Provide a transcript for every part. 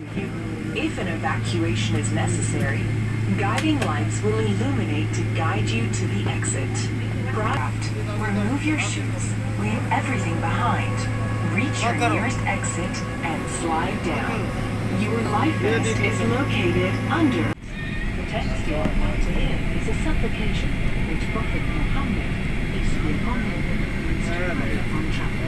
If an evacuation is necessary, guiding lights will illuminate to guide you to the exit. Craft, remove your shoes, leave everything behind, reach your nearest exit, and slide down. Your life vest is located under. The text you are about to hear is a supplication which Prophet Muhammad, peace be upon him, used to on travel.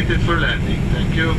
indicated for landing. Thank you.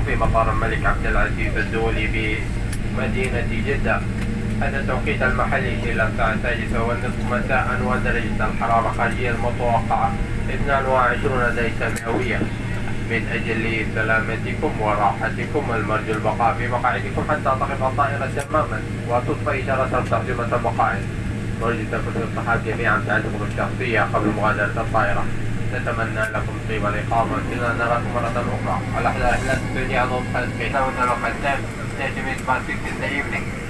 في مطار الملك عبد العزيز الدولي بمدينة جدة. هذا التوقيت المحلي إلى الساعة 3:30 مساء، ودرجة الحرارة الخارجية المتوقعة 22 درجة مئوية. من أجل سلامتكم وراحتكم المرجو البقاء في مقاعدكم حتى تقف الطائرة تماما وتطفئ إشارة ترجمة المقاعد. نرجو تكون الصحاب جميعا تعلمكم الشخصية قبل مغادرة الطائرة. نتمنى لكم طيب الإقامة. إلى نراكم مرة أخرى. على أحلى أهلا. Studio Alone has been. Stay tuned in the evening.